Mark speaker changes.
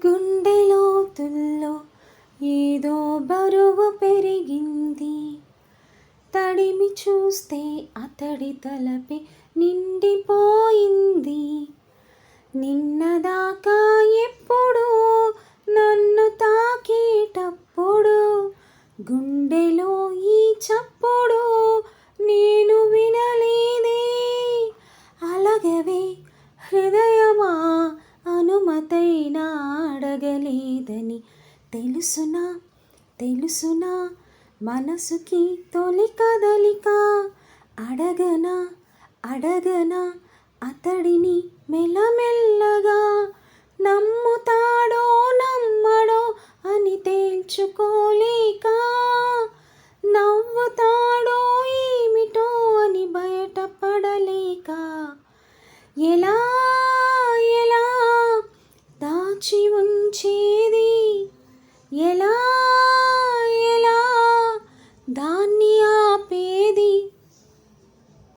Speaker 1: గుండెలోతుల్లో ఏదో బరువు పెరిగింది. తడిమి చూస్తే అతడి తలపే నిండిపోయింది. నిన్నదాకా ఎప్పుడు నన్ను తాకేటప్పుడు గుండెలో ఈ చప్పుడు నేను వినలేదే. అలగవే హృదయమా, అనుమతైనా అడగలేదని తెలుసునా తెలుసునా మనసుకి తొలి కదలిక. అడగనా అడగనా అతడిని మెల్లమెల్లగా, నమ్ముతాడో నమ్మడో అని తేల్చుకోలేక, నవ్వుతాడో ఏమిటో అని బయటపడలేక, ఎలా ఎలా దాచి ఉంచే